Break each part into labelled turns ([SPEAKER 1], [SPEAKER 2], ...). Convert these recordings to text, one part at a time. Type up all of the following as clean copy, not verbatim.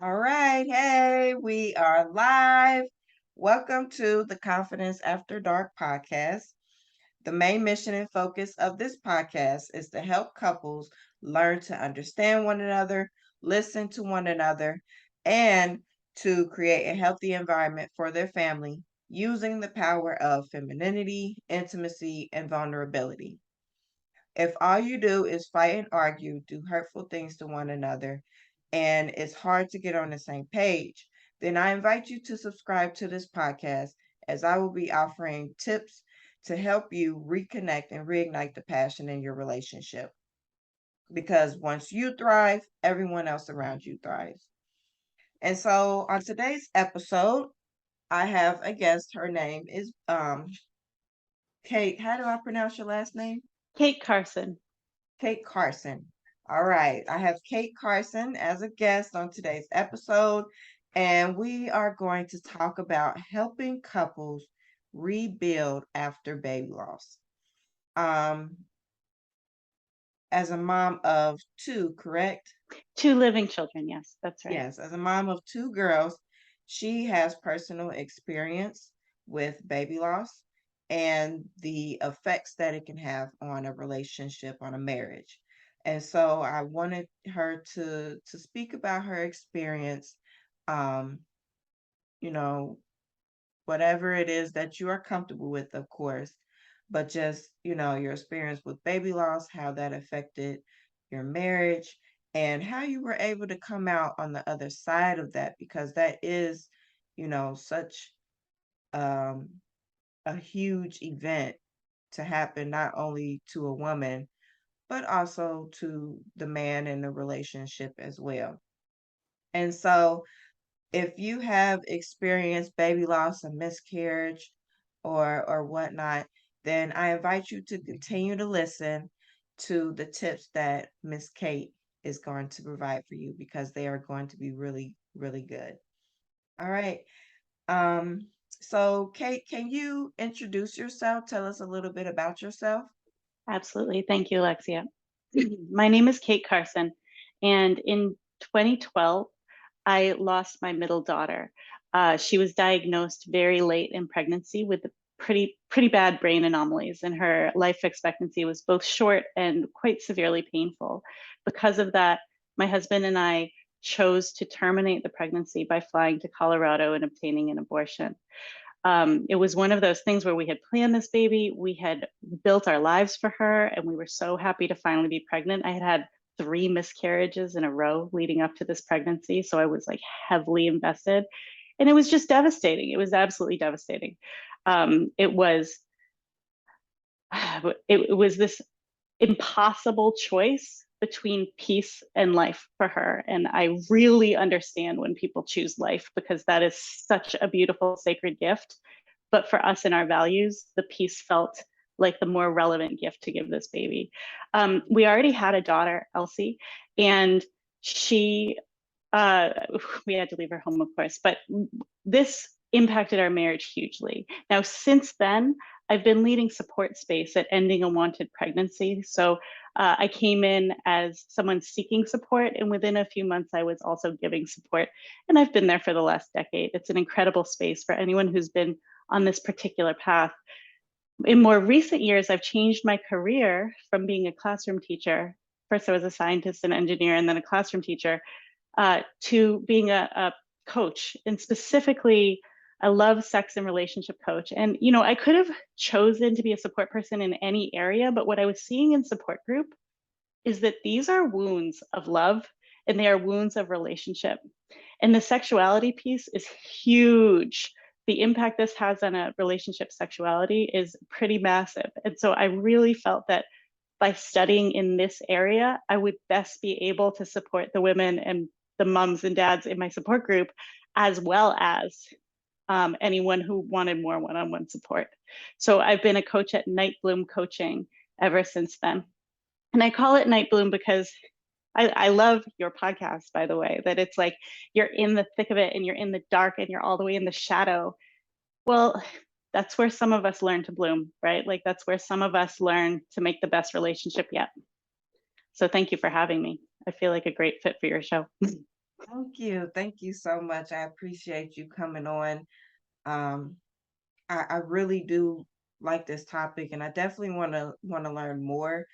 [SPEAKER 1] All right. Hey, we are live. Welcome to the Confidence After Dark podcast. The main mission and focus of this podcast is to help couples learn to understand one another, listen to one another, and to create a healthy environment for their family using the power of femininity, intimacy, and vulnerability. If all you do is fight and argue, do hurtful things to one another, and it's hard to get on the same page, then I invite you to subscribe to this podcast as I will be offering tips to help you reconnect and reignite the passion in your relationship. Because once you thrive, everyone else around you thrives. And so on today's episode, I have a guest. Her name is Kate. How do I pronounce your last name?
[SPEAKER 2] Kate Carson.
[SPEAKER 1] Kate Carson. All right. I have Kate Carson as a guest on today's episode, and we are going to talk about helping couples rebuild after baby loss. Um, as a mom of two, correct?
[SPEAKER 2] Two living children. Yes, that's right.
[SPEAKER 1] Yes, as a mom of two girls, she has personal experience with baby loss and the effects that it can have on a relationship, on a marriage. And so I wanted her to speak about her experience, um, you know, whatever it is that you are comfortable with, of course, but just, your experience with baby loss, how that affected your marriage, and how you were able to come out on the other side of that, because that is, such um, a huge event to happen not only to a woman, but also to the man in the relationship as well. And so, if you have experienced baby loss, a miscarriage, or whatnot, then I invite you to continue to listen to the tips that Miss Kate is going to provide for you because they are going to be really, really good. All right. Um, so Kate, can you introduce yourself? Tell us a little bit about yourself.
[SPEAKER 2] Absolutely. Thank you, Alexia. My name is Kate Carson, and in 2012, I lost my middle daughter. She was diagnosed very late in pregnancy with pretty bad brain anomalies, and her life expectancy was both short and quite severely painful. Because of that, my husband and I chose to terminate the pregnancy by flying to Colorado and obtaining an abortion. It was one of those things where we had planned this baby, we had built our lives for her, and we were so happy to finally be pregnant. I had had three miscarriages in a row leading up to this pregnancy, so I was like heavily invested, and it was just devastating. It was absolutely devastating. It was it was this impossible choice between peace and life for her. And I really understand when people choose life because that is such a beautiful, sacred gift. But for us and our values, the peace felt like the more relevant gift to give this baby. We already had a daughter, Elsie, and she, uh, we had to leave her home, of course, but this impacted our marriage hugely. Now, since then, I've been leading support space at Ending Unwanted Pregnancy. So I came in as someone seeking support, and within a few months, I was also giving support. And I've been there for the last decade. It's an incredible space for anyone who's been on this particular path. In more recent years, I've changed my career from being a classroom teacher. First, I was a scientist and engineer, and then a classroom teacher, to being a coach. And specifically, I love sex and relationship coach. And, I could have chosen to be a support person in any area, but what I was seeing in support group is that these are wounds of love and they are wounds of relationship. And the sexuality piece is huge. The impact this has on a relationship sexuality is pretty massive. And so I really felt that by studying in this area, I would best be able to support the women and the moms and dads in my support group, as well as anyone who wanted more one on one support. So I've been a coach at Night Bloom Coaching ever since then. And I call it Night Bloom because I love your podcast, by the way, that it's like you're in the thick of it and you're in the dark and you're all the way in the shadow. Well, that's where some of us learn to bloom, right? Like that's where some of us learn to make the best relationship yet. So thank you for having me. I feel like a great fit for your show.
[SPEAKER 1] Thank you. Thank you so much. I appreciate you coming on. Um, I really do like this topic and I definitely wanna learn more.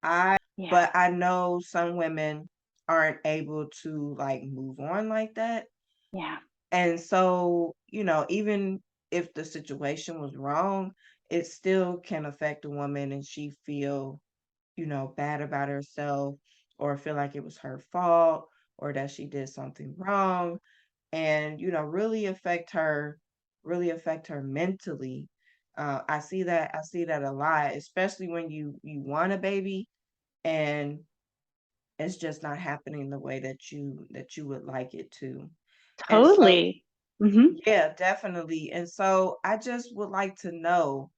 [SPEAKER 1] I
[SPEAKER 2] Yeah,
[SPEAKER 1] But I know some women aren't able to like move on like that.
[SPEAKER 2] yeah,
[SPEAKER 1] And so, even if the situation was wrong, it still can affect a woman and she feel, bad about herself or feel like it was her fault or that she did something wrong and, really affect her mentally. I see that a lot, especially when you want a baby and it's just not happening the way that you would like it to. And so
[SPEAKER 2] totally. Hmm.
[SPEAKER 1] yeah, definitely. And so I just would like to know,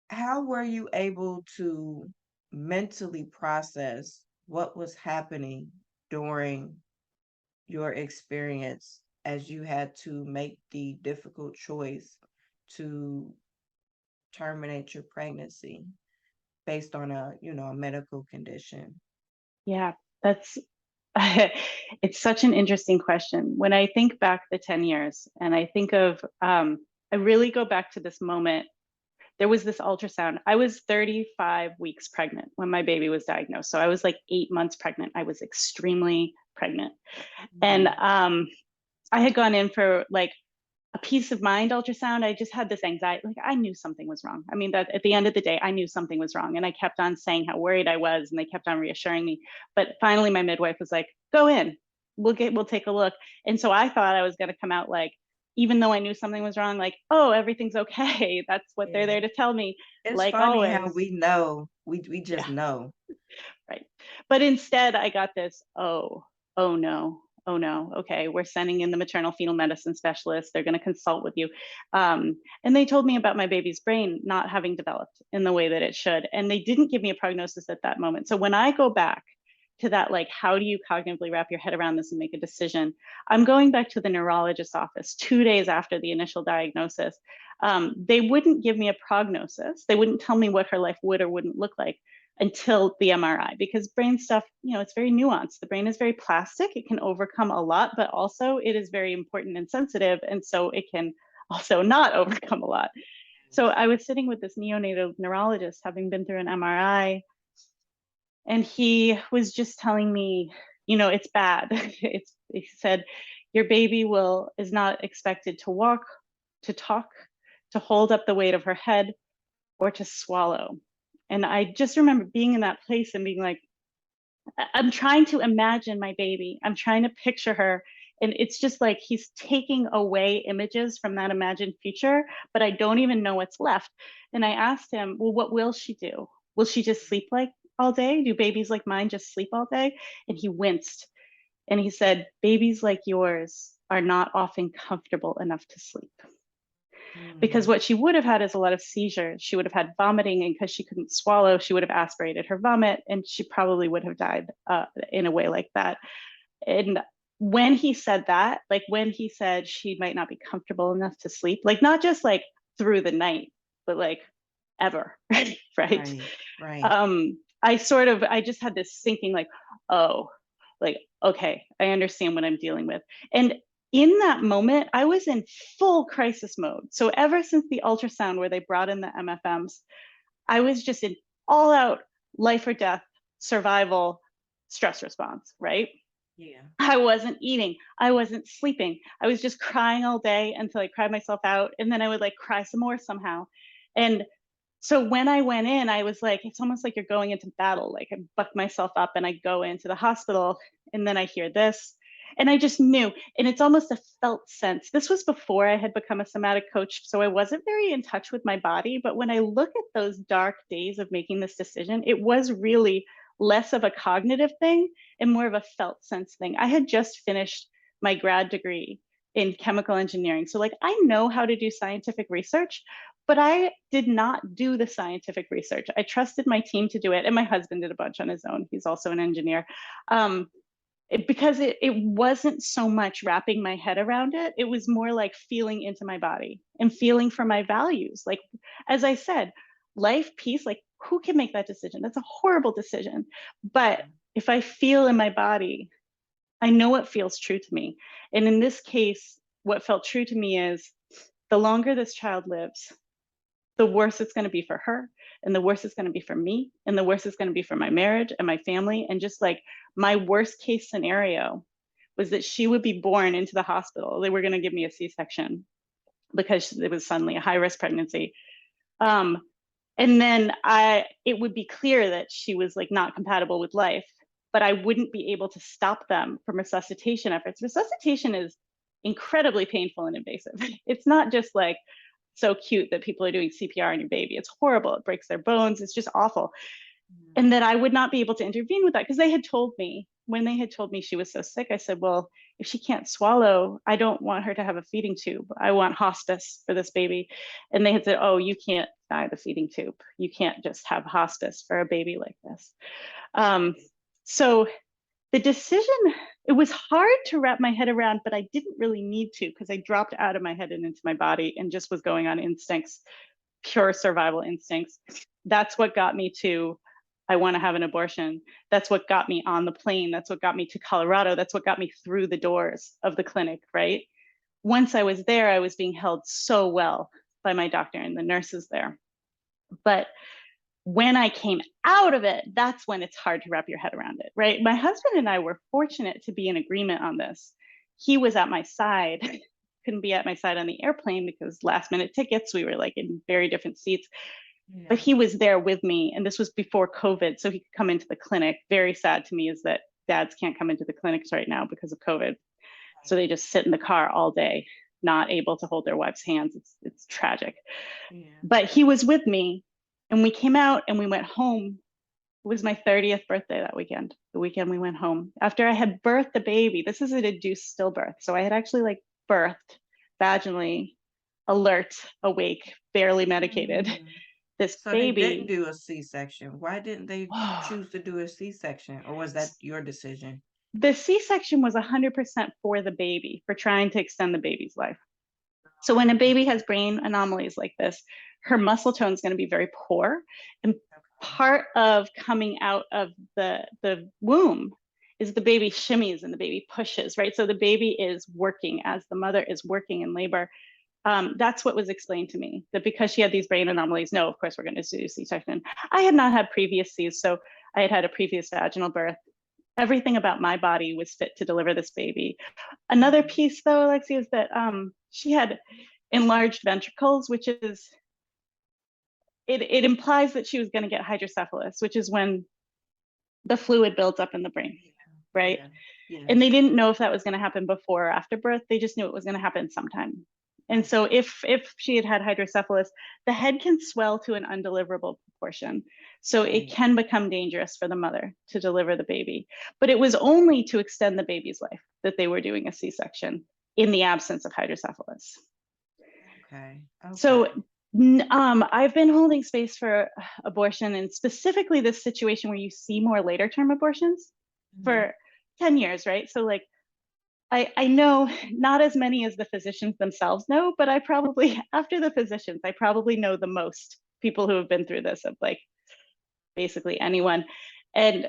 [SPEAKER 1] how were you able to mentally process what was happening during your experience as you had to make the difficult choice to terminate your pregnancy based on a medical condition?
[SPEAKER 2] Yeah, that's it's such an interesting question. When I think back the 10 years and I think of, I really go back to this moment. There was this ultrasound. I was 35 weeks pregnant when my baby was diagnosed. So I was like 8 months pregnant. I was extremely pregnant. And
[SPEAKER 1] Mhm.
[SPEAKER 2] I had gone in for like a peace of mind ultrasound. I just had this anxiety. Like I knew something was wrong. I mean, that at the end of the day, I knew something was wrong. And I kept on saying how worried I was, and they kept on reassuring me. But finally my midwife was like, go in. We'll take a look. And so I thought I was gonna come out like, even though I knew something was wrong, like, oh, everything's okay. That's what they're
[SPEAKER 1] Yeah.
[SPEAKER 2] there to tell me,
[SPEAKER 1] It's
[SPEAKER 2] like
[SPEAKER 1] funny how
[SPEAKER 2] always.
[SPEAKER 1] we know. We just
[SPEAKER 2] Yeah.
[SPEAKER 1] know.
[SPEAKER 2] Right. But instead, I got this, oh no, oh no, okay, we're sending in the maternal fetal medicine specialist. They're going to consult with you. And they told me about my baby's brain not having developed in the way that it should. And they didn't give me a prognosis at that moment. So when I go back to that, like, how do you cognitively wrap your head around this and make a decision? I'm going back to the neurologist's office 2 days after the initial diagnosis. They wouldn't give me a prognosis. They wouldn't tell me what her life would or wouldn't look like until the MRI, because brain stuff, it's very nuanced. The brain is very plastic. It can overcome a lot, but also it is very important and sensitive. And so it can also not overcome a lot. So I was sitting with this neonatal neurologist, having been through an MRI, and he was just telling me, it's bad. He said, your baby is not expected to walk, to talk, to hold up the weight of her head, or to swallow. And I just remember being in that place and being like, I'm trying to imagine my baby. I'm trying to picture her. And it's just like he's taking away images from that imagined future, but I don't even know what's left. And I asked him, well, what will she do? Will she just sleep like all day? Do babies like mine just sleep all day? And he winced and he said, babies like yours are not often comfortable enough to sleep, because
[SPEAKER 1] Mm,
[SPEAKER 2] what she would have had is a lot of seizures. She would have had vomiting, and because she couldn't swallow, she would have aspirated her vomit, and she probably would have died in a way like that. And when he said that, like when he said she might not be comfortable enough to sleep, like not just like through the night, but like ever, right?
[SPEAKER 1] right, right.
[SPEAKER 2] I just had this sinking, like, oh, like, okay, I understand what I'm dealing with. And in that moment, I was in full crisis mode. So ever since the ultrasound where they brought in the MFMs, I was just in all out life or death survival stress response, right?
[SPEAKER 1] Yeah.
[SPEAKER 2] I wasn't eating. I wasn't sleeping. I was just crying all day until I cried myself out. And then I would like cry some more somehow. And so when I went in, I was like, it's almost like you're going into battle. Like I buck myself up and I go into the hospital, and then I hear this. And I just knew. And it's almost a felt sense. This was before I had become a somatic coach. So I wasn't very in touch with my body. But when I look at those dark days of making this decision, it was really less of a cognitive thing and more of a felt sense thing. I had just finished my grad degree in chemical engineering. So, like, I know how to do scientific research, but I did not do the scientific research. I trusted my team to do it, and my husband did a bunch on his own. He's also an engineer. Because it wasn't so much wrapping my head around it. It was more like feeling into my body and feeling for my values. Like, as I said, life, peace, like, who can make that decision? That's a horrible decision. But if I feel in my body I know what feels true to me. And in this case, what felt true to me is the longer this child lives, the worse it's going to be for her, and the worse it's going to be for me, and the worse it's going to be for my marriage and my family. And just like my worst case scenario was that she would be born into the hospital. They were going to give me a C-section because it was suddenly a high risk pregnancy. Um, and then it would be clear that she was like not compatible with life, but I wouldn't be able to stop them from resuscitation efforts. Resuscitation is incredibly painful and invasive. It's not just like so cute that people are doing CPR on your baby. It's horrible. It breaks their bones. It's just awful. And that I would not be able to intervene with that because they had told me, when they had told me she was so sick, I said, well, if she can't swallow, I don't want her to have a feeding tube. I want hospice for this baby. And they had said, oh, you can't deny the feeding tube. You can't just have hospice for a baby like this. So the decision, it was hard to wrap my head around, but I didn't really need to because I dropped out of my head and into my body and just was going on instincts, pure survival instincts. That's what got me to, I want to have an abortion. That's what got me on the plane. That's what got me to Colorado. That's what got me through the doors of the clinic, right? Once I was there, I was being held so well by my doctor and the nurses there. But when I came out of it, that's when it's hard to wrap your head around it, right? My husband and I were fortunate to be in agreement on this. He was at my side, couldn't be at my side on the airplane because last minute tickets, we were like in very different seats.
[SPEAKER 1] Yeah.
[SPEAKER 2] But he was there with me, and this was before COVID, so he could come into the clinic. Very sad to me is that dads can't come into the clinics right now because of COVID. So they just sit in the car all day, not able to hold their wife's hands. It's tragic.
[SPEAKER 1] Yeah.
[SPEAKER 2] But he was with me, and we came out and we went home. It was my 30th birthday that weekend. The weekend we went home after I had birthed the baby. This is an induced stillbirth, so I had actually like birthed vaginally, alert, awake, barely medicated. This
[SPEAKER 1] So they didn't
[SPEAKER 2] baby.
[SPEAKER 1] do a C-section. Why didn't they choose to do a C-section? Or was that your decision?
[SPEAKER 2] The C-section was 100% for the baby, for trying to extend the baby's life. So when a baby has brain anomalies like this, her muscle tone is going to be very poor. And part of coming out of the womb is the baby shimmies and the baby pushes, right? So the baby is working as the mother is working in labor. That's what was explained to me, that because she had these brain anomalies, no, of course we're going to do C-section. I had not had previous Cs, so I had had a previous vaginal birth. Everything about my body was fit to deliver this baby. Another piece, though, Alexia, is that she had enlarged ventricles, which is, it implies that she was going to get hydrocephalus, which is when the fluid builds up in the brain, right?
[SPEAKER 1] Yeah.
[SPEAKER 2] And they didn't know if that was going to happen before or after birth. They just knew it was going to happen sometime. And so if she had had hydrocephalus, the head can swell to an undeliverable proportion. So it can become dangerous for the mother to deliver the baby. But it was only to extend the baby's life that they were doing a C-section in the absence of hydrocephalus.
[SPEAKER 1] Okay.
[SPEAKER 2] So I've been holding space for abortion, and specifically this situation where you see more later term abortions for 10 years, right? So like, I know not as many as the physicians themselves know, but I probably, after the physicians, I probably know the most people who have been through this, of like basically anyone. And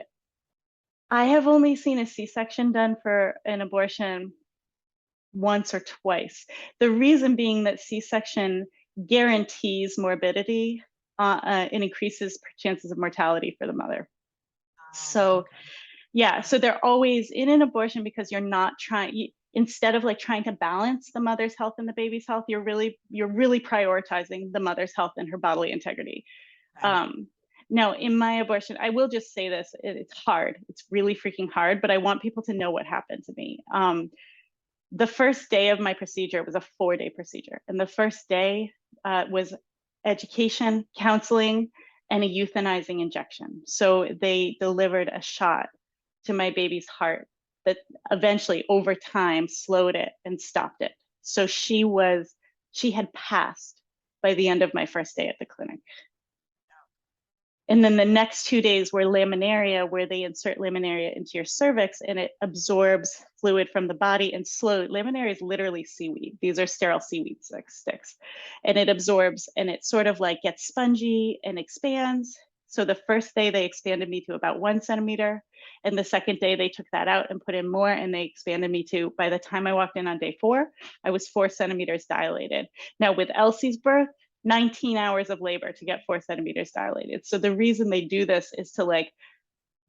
[SPEAKER 2] I have only seen a C-section done for an abortion once or twice. The reason being that C-section guarantees morbidity and increases chances of mortality for the mother. So yeah, so they're always in an abortion because you're not trying, instead of like trying to balance the mother's health and the baby's health, you're really prioritizing the mother's health and her bodily integrity. Now in my abortion, I will just say this, it's hard. It's really freaking hard, but I want people to know what happened to me. The first day of my procedure was a 4-day procedure. And the first day was education, counseling, and a euthanizing injection. So they delivered a shot to my baby's heart that eventually over time slowed it and stopped it. So she had passed by the end of my first day at the clinic. And then the next 2 days were laminaria, where they insert laminaria into your cervix and it absorbs fluid from the body and slowly, laminaria is literally seaweed. These are sterile seaweed sticks. And it absorbs and it sort of like gets spongy and expands. So the first day they expanded me to about 1 centimeter. And the second day they took that out and put in more, and they expanded me to, by the time I walked in on day 4, I was 4 centimeters dilated. Now with Elsie's birth, 19 hours of labor to get 4 centimeters dilated. So the reason they do this is to like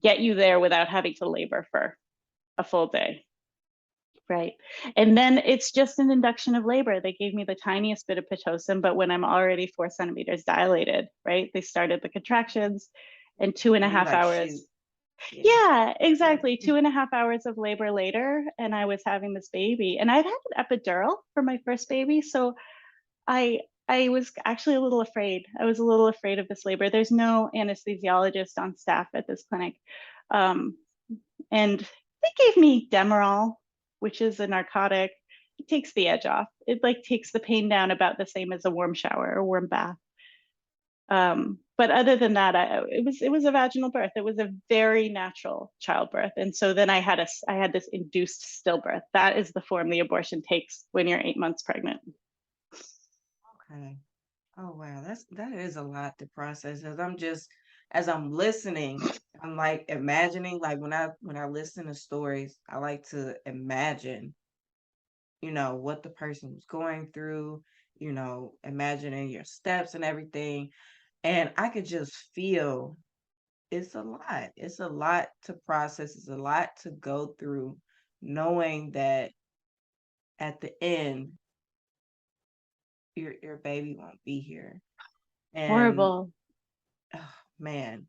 [SPEAKER 2] get you there without having to labor for a full day. Right. And then it's just an induction of labor. They gave me the tiniest bit of Pitocin, but when I'm already 4 centimeters dilated, right, they started the contractions, and two and a
[SPEAKER 1] And you
[SPEAKER 2] half
[SPEAKER 1] like, shoot,
[SPEAKER 2] hours.
[SPEAKER 1] yeah,
[SPEAKER 2] Yeah,
[SPEAKER 1] yeah.
[SPEAKER 2] exactly. 2.5 hours of labor later, and I was having this baby. And I'd had an epidural for my first baby. So I I was actually a little afraid. I was a little afraid of this labor. There's no anesthesiologist on staff at this clinic. Um, and they gave me Demerol, which is a narcotic. It takes the edge off. It like takes the pain down about the same as a warm shower or warm bath. But other than that, it was a vaginal birth. It was a very natural childbirth, and so then I had this induced stillbirth. That is the form the abortion takes when you're 8 months pregnant.
[SPEAKER 1] Okay. Oh wow, that is a lot to process. As I'm listening, I'm like imagining, like when I listen to stories, I like to imagine, what the person was going through, imagining your steps and everything. And I could just feel it's a lot. It's a lot to process. It's a lot to go through, knowing that at the end your baby won't be here. And
[SPEAKER 2] Horrible.
[SPEAKER 1] oh, man,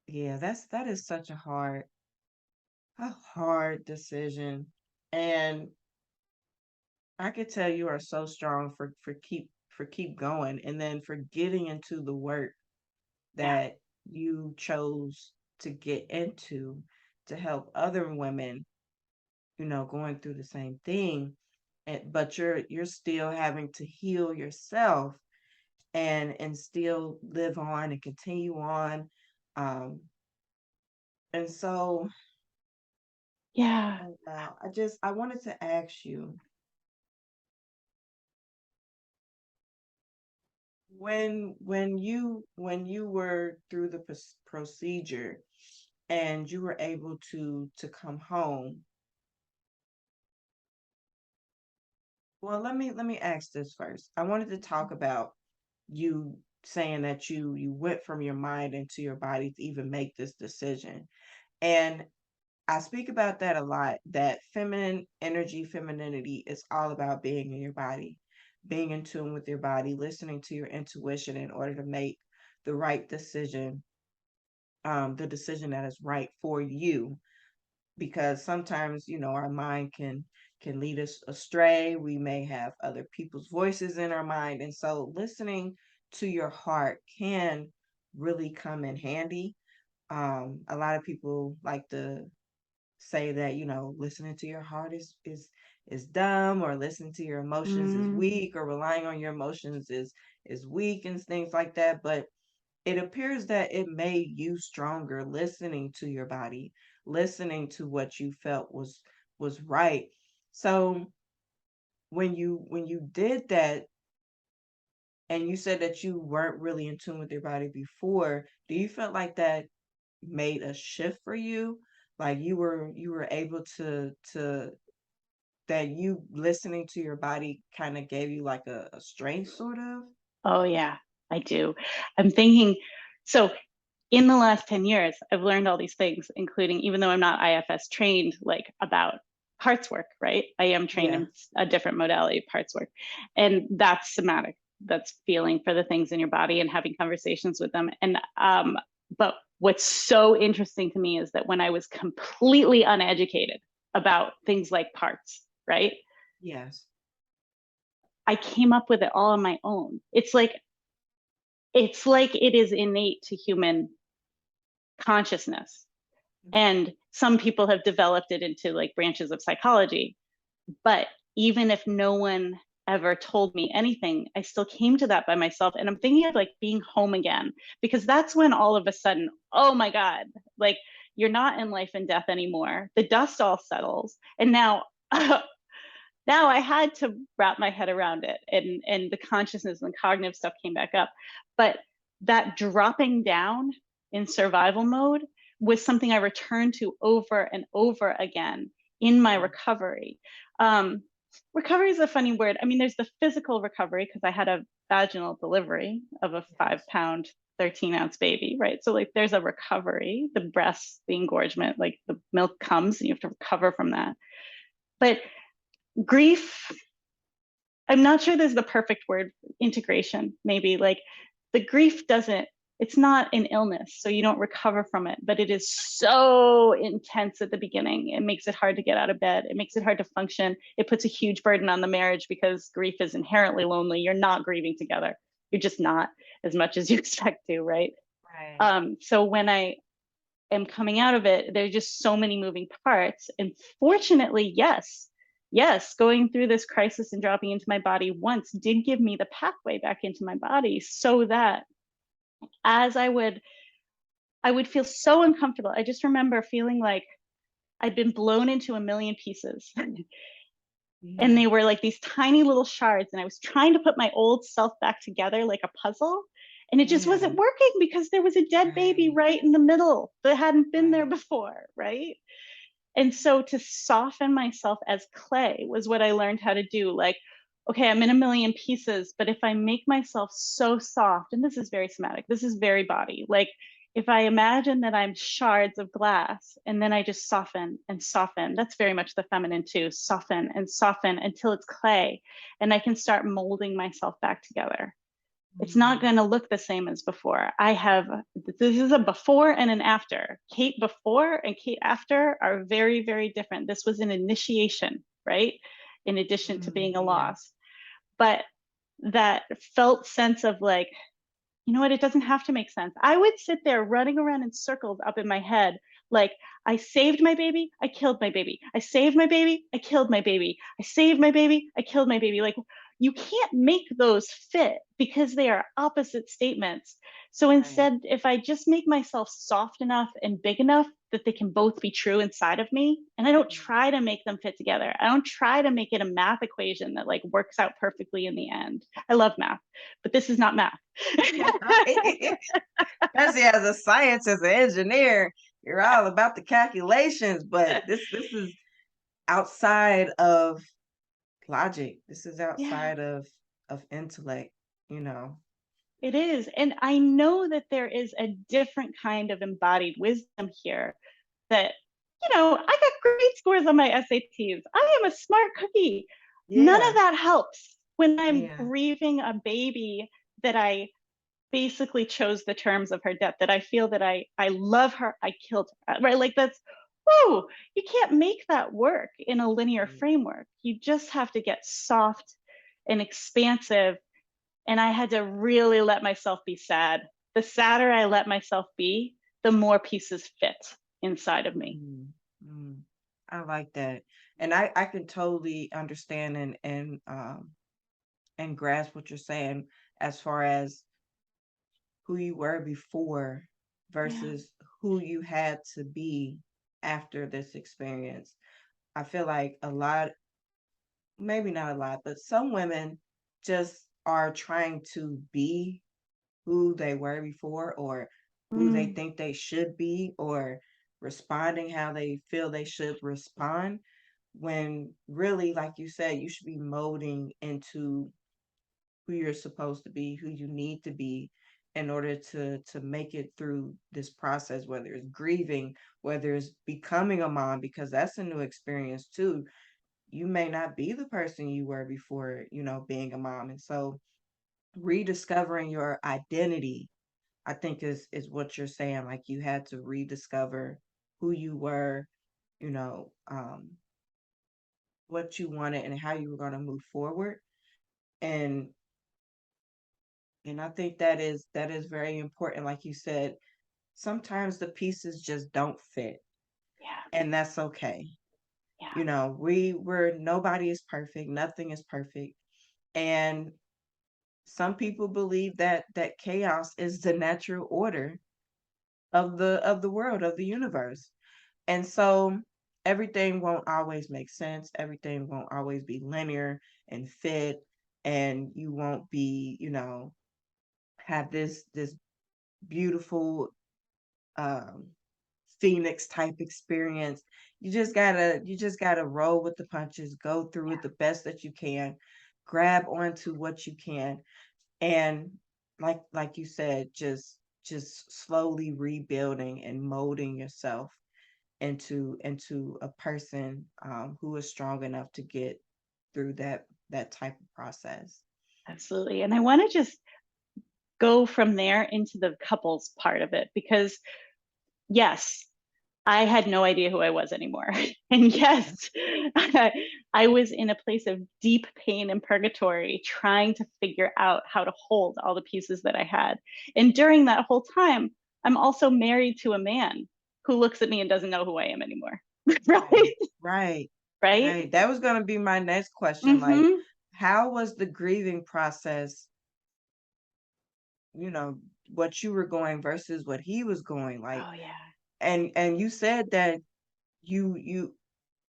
[SPEAKER 1] yeah, that is such a hard decision. And I could tell you are so strong for keep going, and then for getting into the work
[SPEAKER 2] Yeah.
[SPEAKER 1] that you chose to get into to help other women, going through the same thing. But you're still having to heal yourself and still live on and continue on. Um, and so,
[SPEAKER 2] Yeah.
[SPEAKER 1] oh, wow, I wanted to ask you, when you were through the procedure and you were able to come home. Well, let me ask this first. I wanted to talk about you saying that you went from your mind into your body to even make this decision. And I speak about that a lot, that feminine energy, femininity is all about being in your body, being in tune with your body, listening to your intuition in order to make the right decision, the decision that is right for you. Because sometimes, our mind can lead us astray. We may have other people's voices in our mind. And so listening to your heart can really come in handy. A lot of people like to say that listening to your heart is dumb, or listening to your emotions is
[SPEAKER 2] Mm,
[SPEAKER 1] weak, or relying on your emotions is weak, and things like that. But it appears that it made you stronger, listening to your body, listening to what you felt was right. So when you did that, and you said that you weren't really in tune with your body before, do you feel like that made a shift for you? Like you were able to that you listening to your body kind of gave you like a strength, sort of?
[SPEAKER 2] oh yeah, I do. I'm thinking, so in the last 10 years, I've learned all these things, including, even though I'm not IFS trained, like about parts work, right? I am trained
[SPEAKER 1] Yeah.
[SPEAKER 2] in a different modality of parts work. And that's somatic. That's feeling for the things in your body and having conversations with them. But what's so interesting to me is that when I was completely uneducated about things like parts, right?
[SPEAKER 1] Yes.
[SPEAKER 2] I came up with it all on my own. It's like it is innate to human consciousness. And some people have developed it into like branches of psychology. But even if no one ever told me anything, I still came to that by myself. And I'm thinking of like being home again, because that's when all of a sudden, oh my God, like you're not in life and death anymore. The dust all settles. And now, now I had to wrap my head around it, and the consciousness and the cognitive stuff came back up. But that dropping down in survival mode was something I returned to over and over again in my recovery. Recovery is a funny word. I mean, there's the physical recovery because I had a vaginal delivery of a
[SPEAKER 1] Yes.
[SPEAKER 2] 5 pound, 13-ounce baby, right? So, like, there's a recovery, the breast, the engorgement, like the milk comes and you have to recover from that. But grief, I'm not sure there's the perfect word, integration, maybe. Like, the grief doesn't, it's not an illness, so you don't recover from it, but it is so intense at the beginning. It makes it hard to get out of bed. It makes it hard to function. It puts a huge burden on the marriage because grief is inherently lonely. You're not grieving together. You're just not as much as you expect to, right?
[SPEAKER 1] Right.
[SPEAKER 2] So when I am coming out of it, there's just so many moving parts. And fortunately, yes, going through this crisis and dropping into my body once did give me the pathway back into my body so that as I would feel so uncomfortable. I just remember feeling like I'd been blown into a million pieces. And
[SPEAKER 1] Yeah.
[SPEAKER 2] they were like these tiny little shards. And I was trying to put my old self back together like a puzzle. And it just
[SPEAKER 1] Yeah.
[SPEAKER 2] wasn't working because there was a dead baby
[SPEAKER 1] Right.
[SPEAKER 2] right in the middle that hadn't been there
[SPEAKER 1] Right.
[SPEAKER 2] before. Right. And so to soften myself as clay was what I learned how to do. Like, okay, I'm in a million pieces, but if I make myself so soft, and this is very somatic, this is very body, like if I imagine that I'm shards of glass and then I just soften and soften, that's very much the feminine too, soften until it's clay and I can start molding myself back together. It's not
[SPEAKER 1] Mhm.
[SPEAKER 2] going to look the same as before. This is a before and an after. Kate before and Kate after are very, very different. This was an initiation, right? In addition to being a
[SPEAKER 1] Yeah.
[SPEAKER 2] loss. But that felt sense of like, you know what, it doesn't have to make sense. I would sit there running around in circles up in my head, like, I saved my baby, I killed my baby. I saved my baby, I killed my baby. I saved my baby, I killed my baby. Like, you can't make those fit because they are opposite statements. So
[SPEAKER 1] Right.
[SPEAKER 2] instead, if I just make myself soft enough and big enough that they can both be true inside of me, and I don't
[SPEAKER 1] Mhm.
[SPEAKER 2] try to make them fit together, I don't try to make it a math equation that like works out perfectly in the end. I love math, but this is not math.
[SPEAKER 1] Right. Especially as a scientist, as an engineer, you're all about the calculations, but this is outside of logic. This is
[SPEAKER 2] Yeah,
[SPEAKER 1] outside of intellect, you know.
[SPEAKER 2] it is. And I know that there is a different kind of embodied wisdom here that, I got great scores on my SATs. I am a smart cookie. None of
[SPEAKER 1] Yeah.
[SPEAKER 2] that helps when I'm
[SPEAKER 1] Yeah.
[SPEAKER 2] grieving a baby that I basically chose the terms of her death, that I feel that I love her, I killed her, right? Like that's, whoa, you can't make that work in a linear
[SPEAKER 1] Right.
[SPEAKER 2] framework. You just have to get soft and expansive. And I had to really let myself be sad. The sadder I let myself be, the more pieces fit inside of me.
[SPEAKER 1] Mm, mm. I like that. And I can totally understand and grasp what you're saying as far as who you were before
[SPEAKER 2] Yeah.
[SPEAKER 1] versus who you had to be after this experience. I feel like a lot, maybe not a lot, but some women just are trying to be who they were before or who they
[SPEAKER 2] Mm,
[SPEAKER 1] think they should be or responding how they feel they should respond when really, like you said, you should be molding into who you're supposed to be, who you need to be in order to make it through this process, whether it's grieving, whether it's becoming a mom, because that's a new experience too. You may not be the person you were before, being a mom. And so rediscovering your identity, I think is what you're saying. Like you had to rediscover who you were, you know, um, what you wanted and how you were going to move forward. And and I think that is very important. Like you said, sometimes the pieces just don't fit,
[SPEAKER 2] yeah.
[SPEAKER 1] and that's okay.
[SPEAKER 2] Yeah.
[SPEAKER 1] We're nobody is perfect, nothing is perfect. And some people believe that chaos is the natural order of the world, of the universe. And so everything won't always make sense. Everything won't always be linear and fit. And you won't be, have this beautiful um Phoenix type experience. You just gotta roll with the punches, go through it the best that you can, grab onto what you can, and like you said, just slowly rebuilding and molding yourself into a person who is strong enough to get through that type of process.
[SPEAKER 2] Absolutely. And I want to just go from there into the couples part of it because, yes, I had no idea who I was anymore. And
[SPEAKER 1] Yeah.
[SPEAKER 2] yes, I was in a place of deep pain and purgatory, trying to figure out how to hold all the pieces that I had. And during that whole time, I'm also married to a man who looks at me and doesn't know who I am anymore.
[SPEAKER 1] Right,
[SPEAKER 2] Right?
[SPEAKER 1] right,
[SPEAKER 2] Right?
[SPEAKER 1] right. That was gonna be my next question. Like,
[SPEAKER 2] Mm-hmm.
[SPEAKER 1] how was the grieving process, what you were going versus what he was going? Like,
[SPEAKER 2] Oh, yeah.
[SPEAKER 1] and you said that you you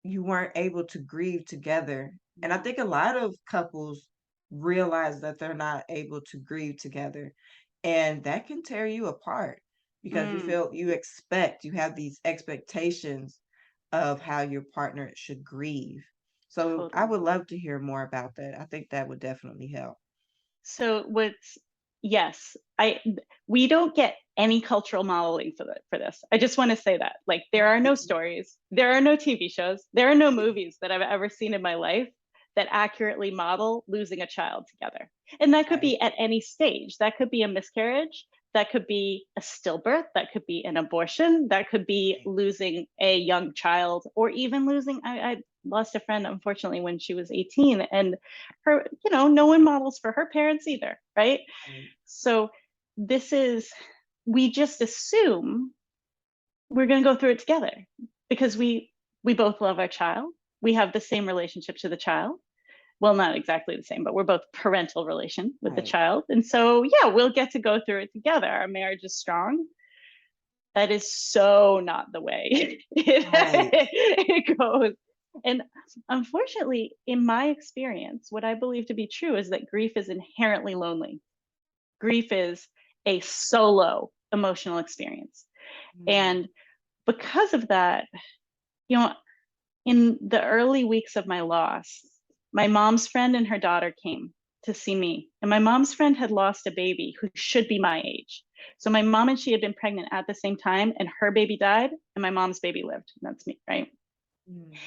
[SPEAKER 1] you weren't able to grieve together. And I
[SPEAKER 2] No.
[SPEAKER 1] think a lot of couples realize that they're not able to grieve together. And that can tear you apart because
[SPEAKER 2] Mm,
[SPEAKER 1] you have these expectations of how your partner should grieve. So I
[SPEAKER 2] totally.
[SPEAKER 1] would love to hear more about that. I think that would definitely help.
[SPEAKER 2] So what's yes, I we don't get any cultural modeling for this. I just want to say that. Like there are no stories, there are no TV shows, there are no movies that I've ever seen in my life that accurately model losing a child together. And that could
[SPEAKER 1] Right,
[SPEAKER 2] be at any stage. That could be a miscarriage, that could be a stillbirth, that could be an abortion, that could be
[SPEAKER 1] right,
[SPEAKER 2] losing a young child, or even losing I lost a friend unfortunately when she was 18, and her, no one models for her parents either, right?
[SPEAKER 1] right,
[SPEAKER 2] So this is, we just assume we're going to go through it together because we both love our child. We have the same relationship to the child. Well, not exactly the same, but we're both parental relation with the
[SPEAKER 1] right,
[SPEAKER 2] child. And so, yeah, we'll get to go through it together. Our marriage is strong. That is so not the way
[SPEAKER 1] right.
[SPEAKER 2] it goes. And unfortunately, in my experience, what I believe to be true is that grief is inherently lonely. Grief is a solo emotional experience.
[SPEAKER 1] Mm,
[SPEAKER 2] And because of that, you know, in the early weeks of my loss, my mom's friend and her daughter came to see me. And my mom's friend had lost a baby who should be my age. So my mom and she had been pregnant at the same time, and her baby died, and my mom's baby lived. And that's me, right?
[SPEAKER 1] mm,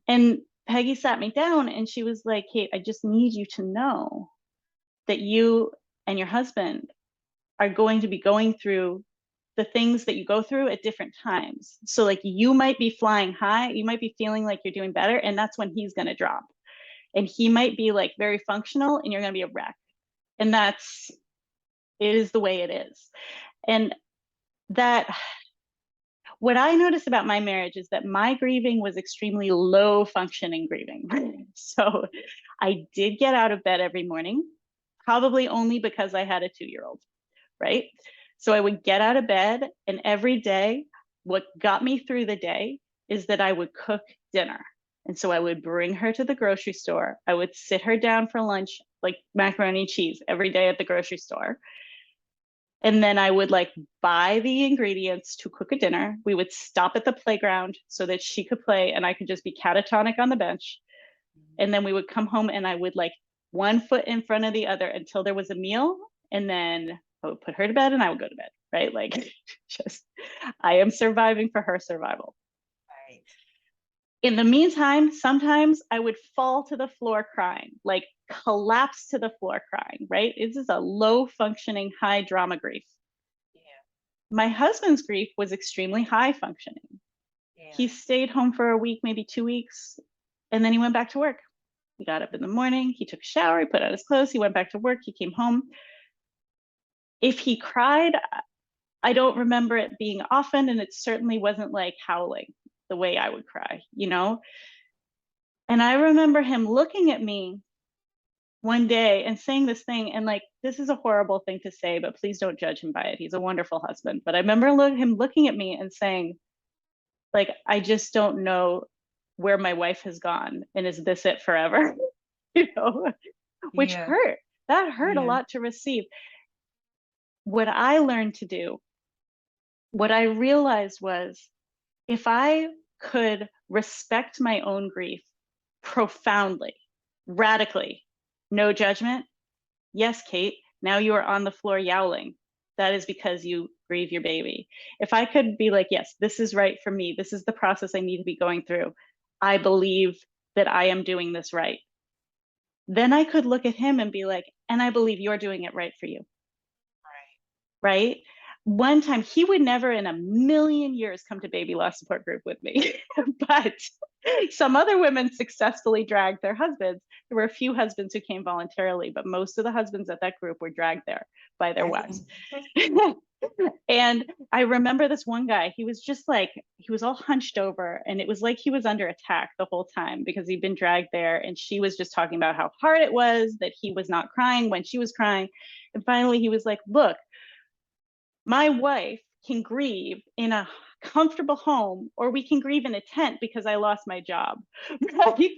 [SPEAKER 2] And Peggy sat me down and she was like, Kate, I just need you to know that you and your husband are going to be going through the things that you go through at different times. So, like, you might be flying high, you might be feeling like you're doing better, and that's when he's going to drop. And he might be like very functional, and you're going to be a wreck. And that's, it is the way it is. And that, what I noticed about my marriage is that my grieving was extremely low functioning grieving. So, I did get out of bed every morning, probably only because I had a 2-year-old, right? So I would get out of bed, and every day, what got me through the day is that I would cook dinner. And so I would bring her to the grocery store. I would sit her down for lunch, like macaroni and cheese every day at the grocery store. And then I would like buy the ingredients to cook a dinner. We would stop at the playground so that she could play and I could just be catatonic on the bench. And then we would come home and I would like one foot in front of the other until there was a meal. And then I would put her to bed and I would go to bed, right? Like, just, I am surviving for her survival.
[SPEAKER 1] right.
[SPEAKER 2] In the meantime, sometimes I would fall to the floor crying, like collapse to the floor crying, right? This is a low functioning, high drama grief.
[SPEAKER 1] Yeah,
[SPEAKER 2] My husband's grief was extremely high functioning. He
[SPEAKER 1] yeah.
[SPEAKER 2] stayed home for a week, maybe 2 weeks, and then he went back to work. He got up in the morning, he took a shower, he put on his clothes, he went back to work, he came home. If he cried, I don't remember it being often, and it certainly wasn't like howling the way I would cry, you know? And I remember him looking at me one day and saying this thing, and like, this is a horrible thing to say, but please don't judge him by it. He's a wonderful husband. But I remember him looking at me and saying, like, I just don't know where my wife has gone. And is this it forever? You know, which
[SPEAKER 1] Yeah,
[SPEAKER 2] hurt. That hurt a
[SPEAKER 1] yeah.
[SPEAKER 2] lot to receive. what I learned to do, what I realized was if I could respect my own grief profoundly, radically, no judgment. Yes, Kate, now you are on the floor yowling. That is because you grieve your baby. If I could be like, yes, this is right for me, this is the process I need to be going through, I believe that I am doing this right, then I could look at him and be like, and I believe you're doing it right for you.
[SPEAKER 1] Right.
[SPEAKER 2] Right? One time, he would never in a million years come to baby loss support group with me, but some other women successfully dragged their husbands. There were a few husbands who came voluntarily, but most of the husbands at that group were dragged there by their wives.
[SPEAKER 1] Mhm.
[SPEAKER 2] And I remember this one guy, he was just like, he was all hunched over, and it was like he was under attack the whole time because he'd been dragged there. And she was just talking about how hard it was, that he was not crying when she was crying. And finally, he was like, look, my wife can grieve in a comfortable home, or we can grieve in a tent because I lost my job. Right?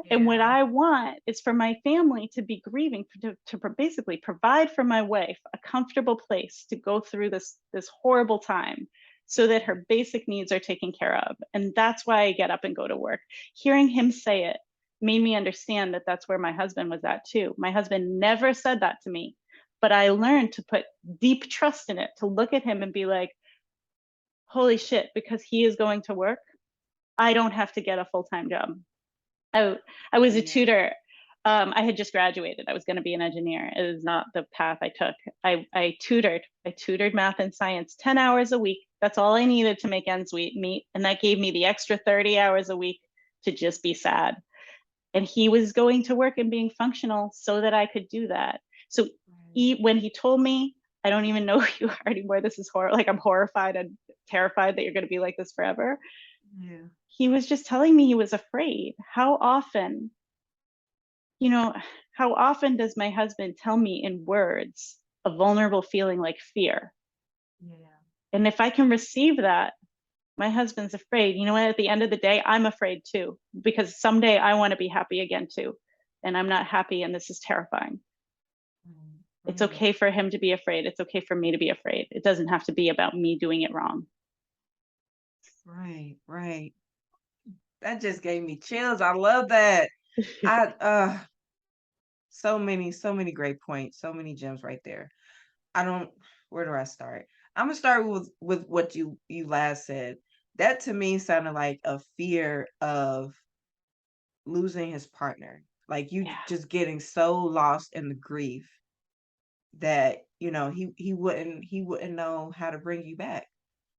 [SPEAKER 2] And what
[SPEAKER 1] Yeah.
[SPEAKER 2] I want is for my family to be grieving, to basically provide for my wife a comfortable place to go through this horrible time so that her basic needs are taken care of. And that's why I get up and go to work. Hearing him say it made me understand that that's where my husband was at too. My husband never said that to me, but I learned to put deep trust in it, to look at him and be like, holy shit, because he is going to work, I don't have to get a full-time job. I, I was a
[SPEAKER 1] Yeah.
[SPEAKER 2] tutor. I had just graduated. I was going to be an engineer. It is not the path I took. I tutored. I tutored math and science 10 hours a week. That's all I needed to make ends meet. And that gave me the extra 30 hours a week to just be sad. And he was going to work and being functional so that I could do that. So
[SPEAKER 1] Right.
[SPEAKER 2] when he told me, I don't even know who you are anymore, this is horrible, like I'm horrified and terrified that you're going to be like this forever.
[SPEAKER 1] Yeah.
[SPEAKER 2] He was just telling me he was afraid. How often, you know, how often does my husband tell me in words a vulnerable feeling like fear?
[SPEAKER 1] Yeah.
[SPEAKER 2] And if I can receive that, my husband's afraid. You know what? At the end of the day, I'm afraid too, because someday I want to be happy again too. And I'm not happy, and this is terrifying.
[SPEAKER 1] Right.
[SPEAKER 2] It's
[SPEAKER 1] Right.
[SPEAKER 2] okay for him to be afraid. It's okay for me to be afraid. It doesn't have to be about me doing it wrong.
[SPEAKER 1] Right. Right. That just gave me chills. I love that. I so many great points, so many gems right there. I don't where do I start? I'm gonna start with what you last said. That to me sounded like a fear of losing his partner. Like you
[SPEAKER 2] Yeah,
[SPEAKER 1] just getting so lost in the grief that, he wouldn't know how to bring you back.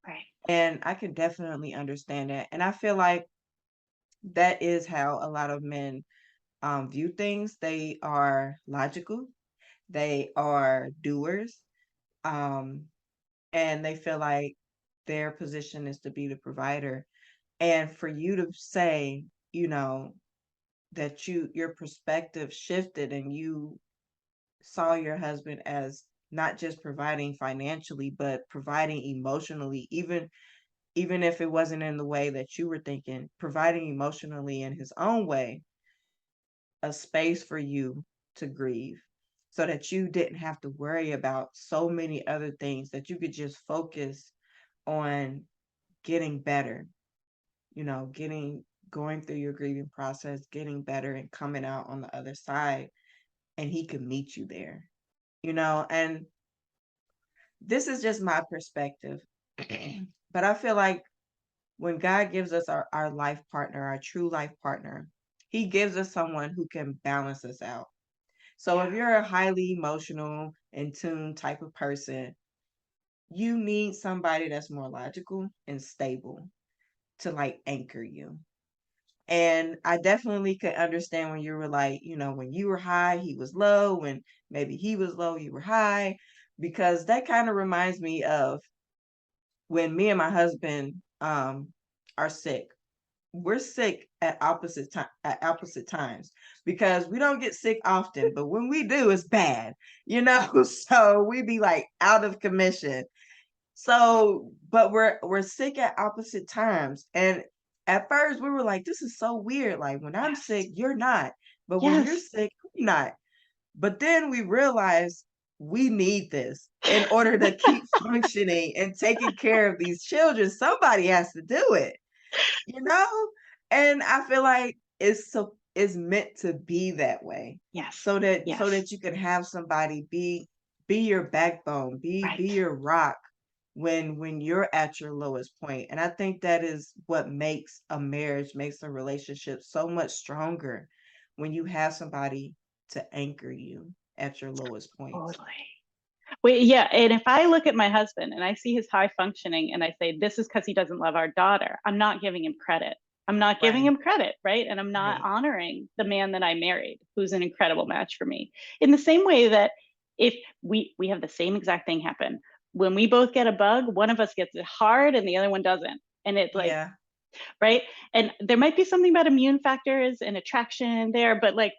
[SPEAKER 2] right.
[SPEAKER 1] And I can definitely understand that. And I feel like that is how a lot of men view things. They are logical, they are doers, um, and they feel like their position is to be the provider. And for you to say, that your perspective shifted and you saw your husband as not just providing financially, but providing emotionally, even if it wasn't in the way that you were thinking, providing emotionally in his own way, a space for you to grieve so that you didn't have to worry about so many other things, that you could just focus on getting better, going through your grieving process, getting better and coming out on the other side, and he could meet you there. And this is just my perspective. But I feel like when God gives us our life partner, our true life partner, he gives us someone who can balance us out. So if
[SPEAKER 2] Yeah,
[SPEAKER 1] you're a highly emotional, in tune type of person, you need somebody that's more logical and stable to like anchor you. And I definitely could understand when you were like, when you were high, he was low. When maybe he was low, you were high, because that kind of reminds me of when me and my husband are sick. We're sick at opposite times because we don't get sick often, but when we do, it's bad, So we be like out of commission. So, but we're sick at opposite times, and at first we were like, "This is so weird. Like when I'm
[SPEAKER 2] yes,
[SPEAKER 1] sick, you're not, but when you're
[SPEAKER 2] yes,
[SPEAKER 1] sick, I'm not." But then we realized. we need this in order to keep functioning and taking care of these children. Somebody has to do it, you know? And I feel like it's meant to be that way
[SPEAKER 2] Yes.
[SPEAKER 1] so
[SPEAKER 2] Yes.
[SPEAKER 1] that you can have somebody be your backbone, be
[SPEAKER 2] Right.
[SPEAKER 1] your rock when you're at your lowest point. And I think that is what makes a marriage, makes a relationship so much stronger when you have somebody to anchor you at your lowest points.
[SPEAKER 2] Totally. Wait, yeah. And if I look at my husband and I see his high functioning and I say, this is because he doesn't love our daughter, I'm not giving him credit. I'm not giving
[SPEAKER 1] Right,
[SPEAKER 2] him credit, right? And I'm not
[SPEAKER 1] right.
[SPEAKER 2] honoring the man that I married, who's an incredible match for me. In the same way that if we have the same exact thing happen, when we both get a bug, one of us gets it hard and the other one doesn't. And it's like,
[SPEAKER 1] Yeah.
[SPEAKER 2] right? And there might be something about immune factors and attraction there, but like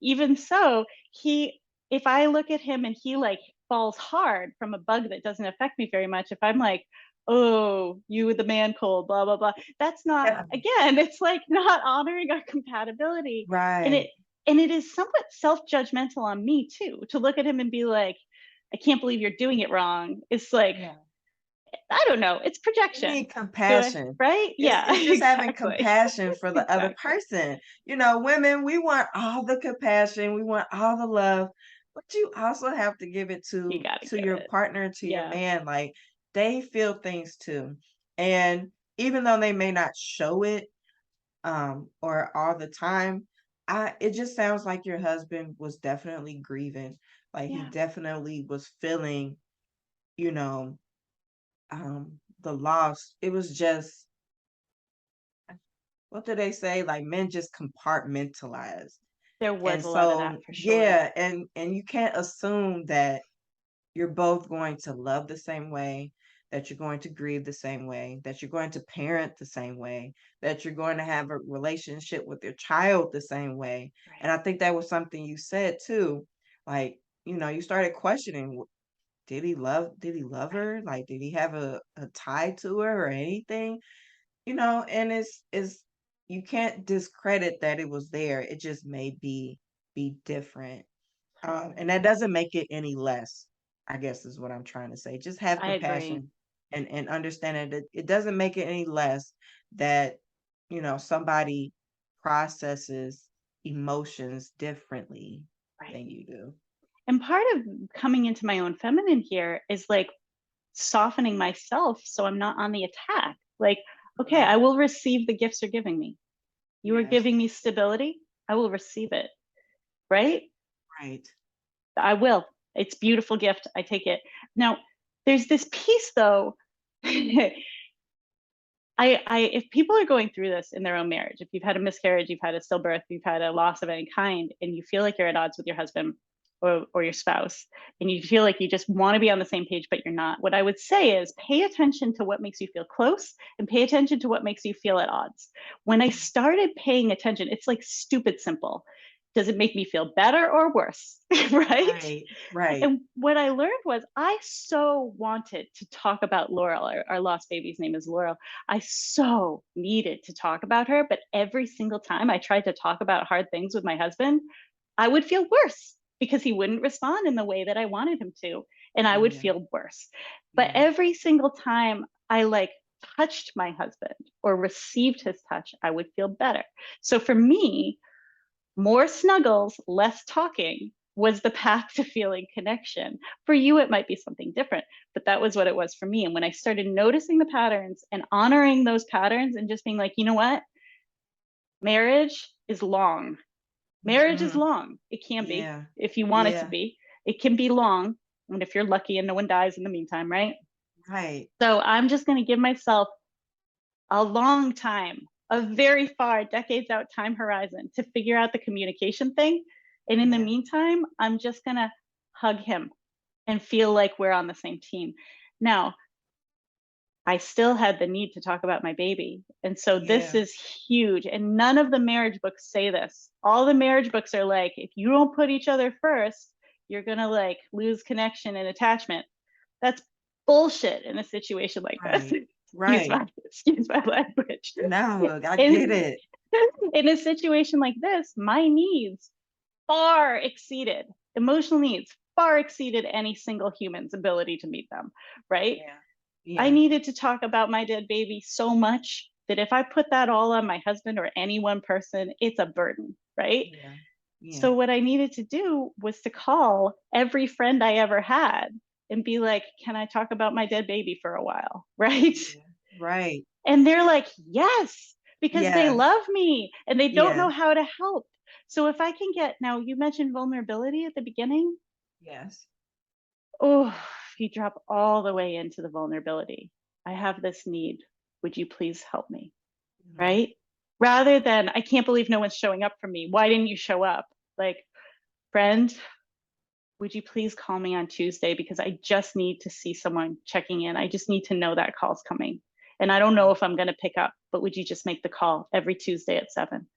[SPEAKER 2] even so, he if I look at him and he like falls hard from a bug that doesn't affect me very much, if I'm like, oh, you the man cold, blah blah blah, that's not,
[SPEAKER 1] Yeah.
[SPEAKER 2] again, it's like not honoring our compatibility. And it
[SPEAKER 1] Right.
[SPEAKER 2] and it is somewhat self-judgmental on me too, to look at him and be like, I can't believe you're doing it wrong. It's like,
[SPEAKER 1] Yeah.
[SPEAKER 2] I don't know, it's
[SPEAKER 1] You need
[SPEAKER 2] projection. Do I,
[SPEAKER 1] compassion.
[SPEAKER 2] right?
[SPEAKER 1] It's
[SPEAKER 2] Yeah,
[SPEAKER 1] it's just having
[SPEAKER 2] exactly.
[SPEAKER 1] compassion for the other
[SPEAKER 2] Exactly.
[SPEAKER 1] person. You know, women, we want all the compassion, we want all the love, but you also have to give it
[SPEAKER 2] You gotta
[SPEAKER 1] to
[SPEAKER 2] give
[SPEAKER 1] your
[SPEAKER 2] it.
[SPEAKER 1] partner, to your
[SPEAKER 2] Yeah,
[SPEAKER 1] man. Like they feel things too. And even though they may not show it or all the time, I it just sounds like your husband was definitely grieving. Like he
[SPEAKER 2] yeah.
[SPEAKER 1] definitely was feeling, you know, the loss. It was just what do they say? Like men just compartmentalize.
[SPEAKER 2] There was
[SPEAKER 1] And
[SPEAKER 2] a lot of that
[SPEAKER 1] so
[SPEAKER 2] for sure.
[SPEAKER 1] yeah, and you can't assume that you're both going to love the same way, that you're going to grieve the same way, that you're going to parent the same way, that you're going to have a relationship with your child the same way. And
[SPEAKER 2] Right.
[SPEAKER 1] I think that was something you said too. Like, you know, you started questioning, did he love her? Like, did he have a tie to her or anything? You know, and it's you can't discredit that it was there. It just may be different. And that doesn't make it any less, I guess is what I'm trying to say. Just have
[SPEAKER 2] I agree.
[SPEAKER 1] compassion and understand that it doesn't make it any less that, you know, somebody processes emotions differently
[SPEAKER 2] Right.
[SPEAKER 1] than you do.
[SPEAKER 2] And part of coming into my own feminine here is like softening myself so I'm not on the attack. Like, okay,
[SPEAKER 1] Right.
[SPEAKER 2] I will receive the gifts you're giving me. You are
[SPEAKER 1] Yes.
[SPEAKER 2] giving me stability. I will receive it. Right.
[SPEAKER 1] Right.
[SPEAKER 2] I will. It's a beautiful gift. I take it. Now, there's this piece though. If people are going through this in their own marriage, if you've had a miscarriage, you've had a stillbirth, you've had a loss of any kind, and you feel like you're at odds with your husband or your spouse, and you feel like you just want to be on the same page, but you're not, what I would say is pay attention to what makes you feel close and pay attention to what makes you feel at odds. When I started paying attention, it's like stupid simple. Does it make me feel better or worse? Right?
[SPEAKER 1] Right. Right.
[SPEAKER 2] And what I learned was I so wanted to talk about Laurel. Our lost baby's name is Laurel. I so needed to talk about her, but every single time I tried to talk about hard things with my husband, I would feel worse because he wouldn't respond in the way that I wanted him to, and I would
[SPEAKER 1] Yeah.
[SPEAKER 2] feel worse. But
[SPEAKER 1] Yeah.
[SPEAKER 2] every single time I like touched my husband or received his touch, I would feel better. So for me, more snuggles, less talking was the path to feeling connection. For you, it might be something different, but that was what it was for me. And when I started noticing the patterns and honoring those patterns and just being like, you know what? Marriage is long. Marriage is
[SPEAKER 1] Mhm.
[SPEAKER 2] long. It can be
[SPEAKER 1] Yeah.
[SPEAKER 2] if you want it to
[SPEAKER 1] Yeah.
[SPEAKER 2] be. It can be long. And if you're lucky and no one dies in the meantime, right?
[SPEAKER 1] Right.
[SPEAKER 2] So I'm just going to give myself a long time, a very far decades out time horizon to figure out the communication thing. And in the
[SPEAKER 1] Yeah.
[SPEAKER 2] meantime, I'm just going to hug him and feel like we're on the same team. Now, I still had the need to talk about my baby. And so this
[SPEAKER 1] Yeah.
[SPEAKER 2] is huge. And none of the marriage books say this. All the marriage books are like, if you don't put each other first, you're going to like lose connection and attachment. That's bullshit in a situation like this.
[SPEAKER 1] Right. Right.
[SPEAKER 2] Excuse my language.
[SPEAKER 1] No, I get
[SPEAKER 2] In,
[SPEAKER 1] it.
[SPEAKER 2] in a situation like this, my needs far exceeded emotional needs far exceeded any single human's ability to meet them, right?
[SPEAKER 1] Yeah.
[SPEAKER 2] I
[SPEAKER 1] Yeah.
[SPEAKER 2] needed to talk about my dead baby so much that if I put that all on my husband or any one person, it's a burden, right?
[SPEAKER 1] Yeah. Yeah.
[SPEAKER 2] So what I needed to do was to call every friend I ever had and be like, "Can I talk about my dead baby for a while?" Right?
[SPEAKER 1] Yeah. Right.
[SPEAKER 2] And they're like, "Yes," because they
[SPEAKER 1] Yes.
[SPEAKER 2] love me and they don't
[SPEAKER 1] Yes.
[SPEAKER 2] know how to help. So if I can get, now you mentioned vulnerability at the beginning.
[SPEAKER 1] Yes.
[SPEAKER 2] Oh, if you drop all the way into the vulnerability, I have this need. Would you please help me?
[SPEAKER 1] Mhm.
[SPEAKER 2] Right? Rather than, I can't believe no one's showing up for me. Why didn't you show up? Like, friend, would you please call me on Tuesday? Because I just need to see someone checking in. I just need to know that call's coming. And I don't know
[SPEAKER 1] Yeah.
[SPEAKER 2] if I'm going to pick up, but would you just make the call every Tuesday at 7?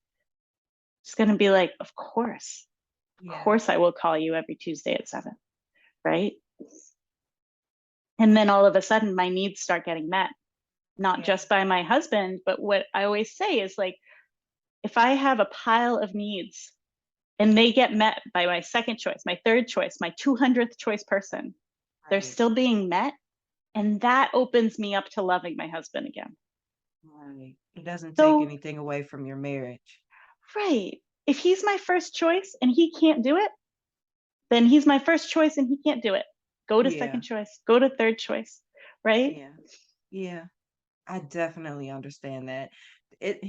[SPEAKER 2] It's going to be like, of course. Of
[SPEAKER 1] Yeah.
[SPEAKER 2] course, I will call you every Tuesday at 7. Right? And then all of a sudden, my needs start getting met, not
[SPEAKER 1] Yeah.
[SPEAKER 2] just by my husband, but what I always say is like, if I have a pile of needs and they get met by my second choice, my third choice, my 200th choice person, they're
[SPEAKER 1] Right.
[SPEAKER 2] still being met. And that opens me up to loving my husband again.
[SPEAKER 1] Right. It doesn't take
[SPEAKER 2] So,
[SPEAKER 1] anything away from your marriage.
[SPEAKER 2] right. If he's my first choice and he can't do it, then he's my first choice and he can't do it. Go to
[SPEAKER 1] Yeah.
[SPEAKER 2] second choice, go to third choice, right?
[SPEAKER 1] Yeah. Yeah. I definitely understand that. It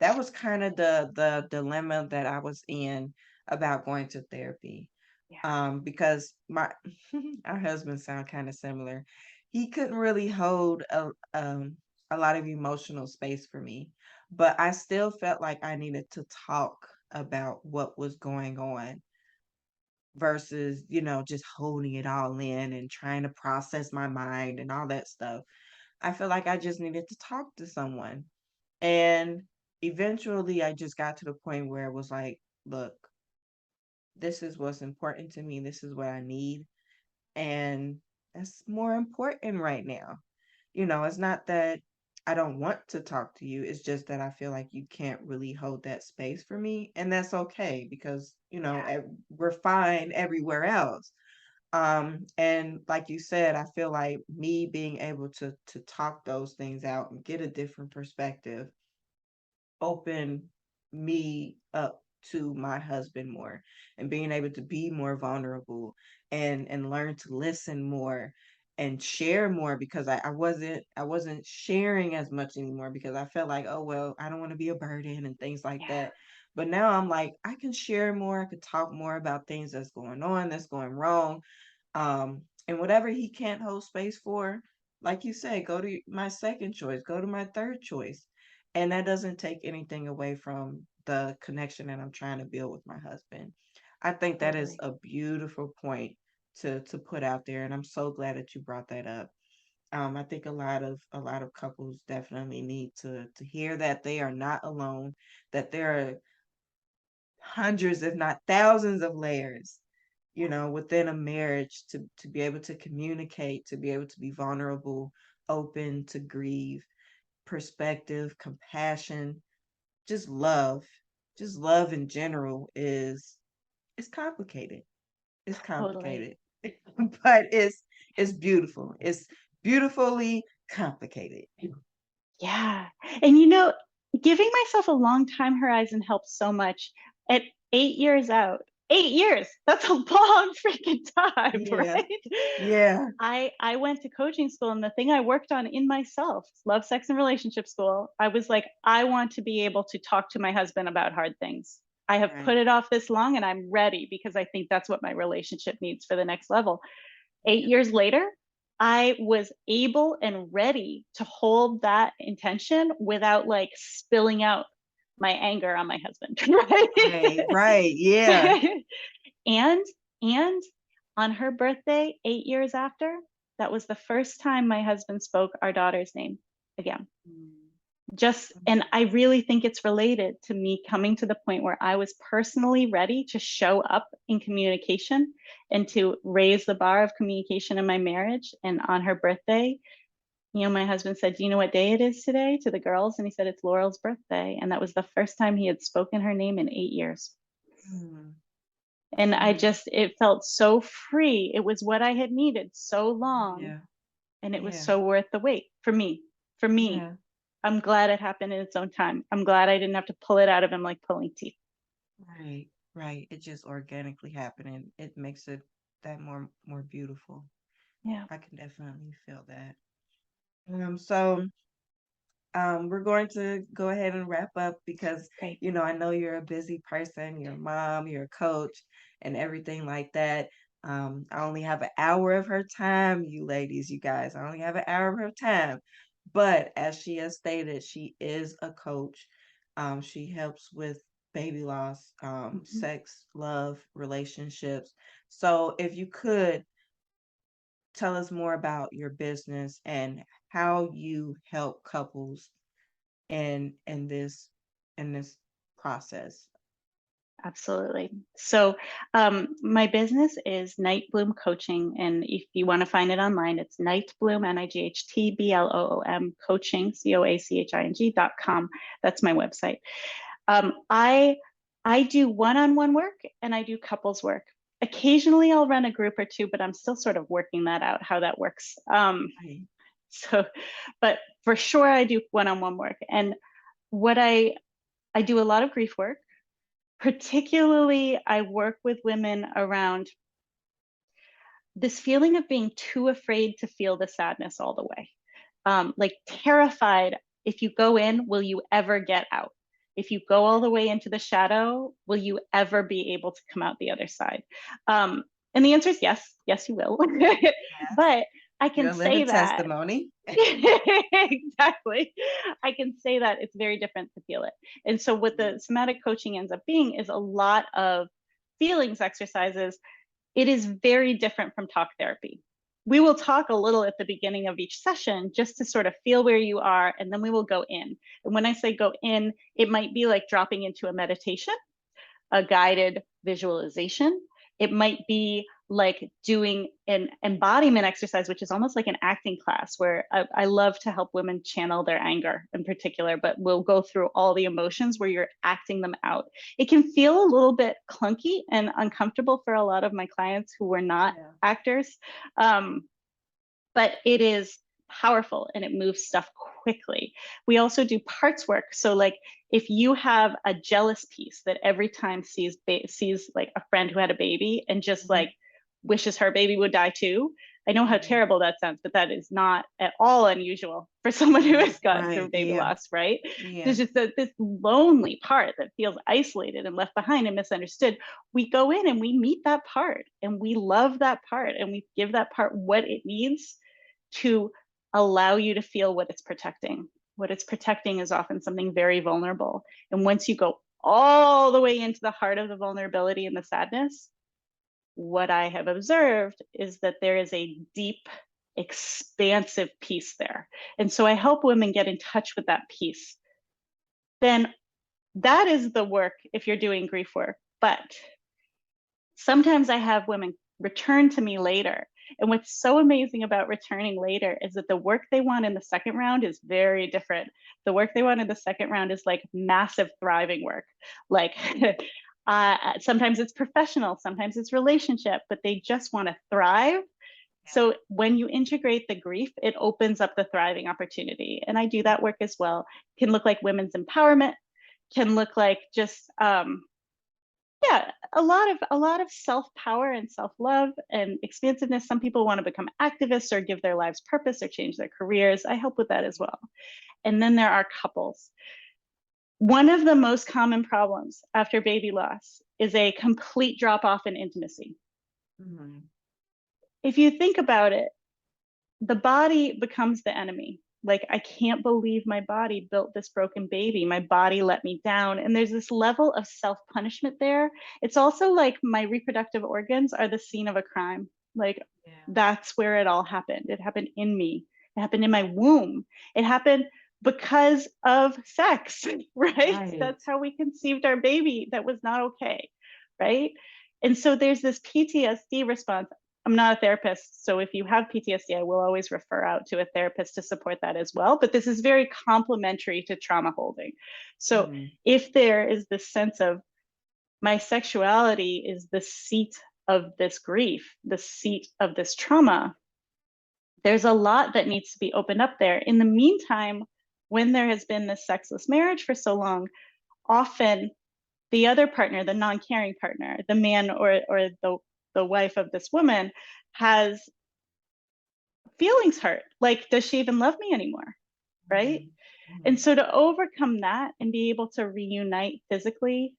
[SPEAKER 1] that was kind of the dilemma that I was in about going to therapy.
[SPEAKER 2] Yeah.
[SPEAKER 1] Because my our husbands sound kind of similar. He couldn't really hold a lot of emotional space for me, but I still felt like I needed to talk about what was going on versus, just holding it all in and trying to process my mind and all that stuff. I feel like I just needed to talk to someone. And eventually I just got to the point where it was like, look, this is what's important to me. This is what I need. And that's more important right now. It's not that I don't want to talk to you. It's just that I feel like you can't really hold that space for me. And that's okay because,
[SPEAKER 2] Yeah.
[SPEAKER 1] we're fine everywhere else. And like you said, I feel like me being able to talk those things out and get a different perspective open me up to my husband more and being able to be more vulnerable and learn to listen more and share more because I wasn't sharing as much anymore because I felt like, oh well, I don't want to be a burden and things like
[SPEAKER 2] Yeah.
[SPEAKER 1] that. But now I'm like, I can share more, I could talk more about things that's going on, that's going wrong, and whatever he can't hold space for, like you say, go to my second choice, go to my third choice. And that doesn't take anything away from the connection that I'm trying to build with my husband. I think that is
[SPEAKER 2] Totally.
[SPEAKER 1] a beautiful point to put out there, and I'm so glad that you brought that up. I think a lot of couples definitely need to hear that they are not alone, that there are hundreds, if not thousands, of layers within a marriage to be able to communicate, to be able to be vulnerable, open to grieve, perspective, compassion, just love. Just love in general is it's complicated. It's
[SPEAKER 2] Totally.
[SPEAKER 1] complicated. But it's beautiful. It's beautifully complicated.
[SPEAKER 2] Yeah. Giving myself a long time horizon helps so much. At 8 years out, 8 years, that's a long freaking time,
[SPEAKER 1] Yeah.
[SPEAKER 2] right?
[SPEAKER 1] Yeah.
[SPEAKER 2] I went to coaching school, and the thing I worked on in myself, love, sex, and relationship school, I was like, I want to be able to talk to my husband about hard things. I have put
[SPEAKER 1] Right.
[SPEAKER 2] it off this long and I'm ready because I think that's what my relationship needs for the next level. eight
[SPEAKER 1] Yeah.
[SPEAKER 2] years later, I was able and ready to hold that intention without like spilling out my anger on my husband,
[SPEAKER 1] Right. Right. Yeah.
[SPEAKER 2] right? and and on her birthday, 8 years after, that was the first time my husband spoke our daughter's name again.
[SPEAKER 1] Mm.
[SPEAKER 2] Just, and I really think it's related to me coming to the point where I was personally ready to show up in communication and to raise the bar of communication in my marriage. And on her birthday, my husband said, "Do you know what day it is today?" to the girls. And he said, "It's Laurel's birthday." And that was the first time he had spoken her name in 8 years.
[SPEAKER 1] Mm.
[SPEAKER 2] And
[SPEAKER 1] Mhm.
[SPEAKER 2] it felt so free. It was what I had needed so long.
[SPEAKER 1] Yeah.
[SPEAKER 2] And it was
[SPEAKER 1] Yeah.
[SPEAKER 2] so worth the wait for me. For me,
[SPEAKER 1] Yeah.
[SPEAKER 2] I'm glad it happened in its own time. I'm glad I didn't have to pull it out of him like pulling teeth.
[SPEAKER 1] Right. Right. It just organically happened and it makes it that more beautiful.
[SPEAKER 2] Yeah,
[SPEAKER 1] I can definitely feel that. So we're going to go ahead and wrap up because,
[SPEAKER 2] great.
[SPEAKER 1] I know you're a busy person, you're a mom, you're a coach, and everything like that. I only have an hour of her time, you ladies, you guys. I only have an hour of her time. But as she has stated, she is a coach. She helps with baby loss,
[SPEAKER 2] Mhm.
[SPEAKER 1] sex, love, relationships. So if you could tell us more about your business and how you help couples in this process.
[SPEAKER 2] Absolutely. So, my business is Night Bloom Coaching, and if you want to find it online, it's Night Bloom NIGHTBLOOM Coaching COACHING.com. That's my website. I do one-on-one work and I do couples work. Occasionally, I'll run a group or two, but I'm still sort of working that out how that works.
[SPEAKER 1] Right.
[SPEAKER 2] So, but for sure, I do one-on-one work, and what I do a lot of grief work. Particularly, I work with women around this feeling of being too afraid to feel the sadness all the way. Like terrified, if you go in, will you ever get out? If you go all the way into the shadow, will you ever be able to come out the other side? Um, and the answer is yes, yes, you will.
[SPEAKER 1] Yes.
[SPEAKER 2] But I can
[SPEAKER 1] Your
[SPEAKER 2] say
[SPEAKER 1] living
[SPEAKER 2] that
[SPEAKER 1] testimony.
[SPEAKER 2] exactly. I can say that it's very different to feel it. And so, what
[SPEAKER 1] Yeah.
[SPEAKER 2] the somatic coaching ends up being is a lot of feelings exercises. It is very different from talk therapy. We will talk a little at the beginning of each session just to sort of feel where you are, and then we will go in. And when I say go in, it might be like dropping into a meditation, a guided visualization. It might be like doing an embodiment exercise, which is almost like an acting class, where I love to help women channel their anger in particular, but we'll go through all the emotions where you're acting them out. It can feel a little bit clunky and uncomfortable for a lot of my clients who were not
[SPEAKER 1] Yeah.
[SPEAKER 2] actors. Um, but it is powerful and it moves stuff quickly. We also do parts work. So like if you have a jealous piece that every time sees like a friend who had a baby and just
[SPEAKER 1] Mhm.
[SPEAKER 2] like wishes her baby would die too. I know how
[SPEAKER 1] Mhm.
[SPEAKER 2] terrible that sounds, but that is not at all unusual for someone who
[SPEAKER 1] Right.
[SPEAKER 2] has gone through
[SPEAKER 1] Right.
[SPEAKER 2] baby
[SPEAKER 1] Yeah.
[SPEAKER 2] loss, right?
[SPEAKER 1] Yeah.
[SPEAKER 2] There's just this lonely part that feels isolated and left behind and misunderstood. We go in and we meet that part and we love that part and we give that part what it needs to allow you to feel what it's protecting. What it's protecting is often something very vulnerable. And once you go all the way into the heart of the vulnerability and the sadness, what I have observed is that there is a deep, expansive piece there. And so I help women get in touch with that piece. Then that is the work if you're doing grief work. But sometimes I have women return to me later. And what's so amazing about returning later is that the work they want in the second round is very different. The work they want in the second round is like massive thriving work. Like sometimes it's professional, sometimes it's relationship, but they just want to thrive. So when you integrate the grief, it opens up the thriving opportunity. And I do that work as well. It can look like women's empowerment, can look like just yeah, a lot of self-power and self-love and expansiveness. Some people want to become activists or give their lives purpose or change their careers. I help with that as well. And then there are couples. One of the most common problems after baby loss is a complete drop off in intimacy.
[SPEAKER 1] Mhm.
[SPEAKER 2] If you think about it, the body becomes the enemy. Like, I can't believe my body built this broken baby. My body let me down. And there's this level of self punishment there. It's also like my reproductive organs are the scene of a crime. Like,
[SPEAKER 1] Yeah.
[SPEAKER 2] that's where it all happened. It happened in me, it happened in my womb. It happened because of sex, right?
[SPEAKER 1] Right.
[SPEAKER 2] That's how we conceived our baby. That was not okay, right? And so there's this PTSD response. I'm not a therapist, so if you have PTSD, I will always refer out to a therapist to support that as well. But this is very complementary to trauma holding. So
[SPEAKER 1] Mhm.
[SPEAKER 2] if there is this sense of my sexuality is the seat of this grief, the seat of this trauma. There's a lot that needs to be opened up there. In the meantime, when there has been this sexless marriage for so long, often the other partner, the non-caring partner, the man or the wife of this woman, has feelings hurt. Like, does she even love me anymore? Right?
[SPEAKER 1] Mhm.
[SPEAKER 2] And
[SPEAKER 1] Mhm.
[SPEAKER 2] so to overcome that and be able to reunite physically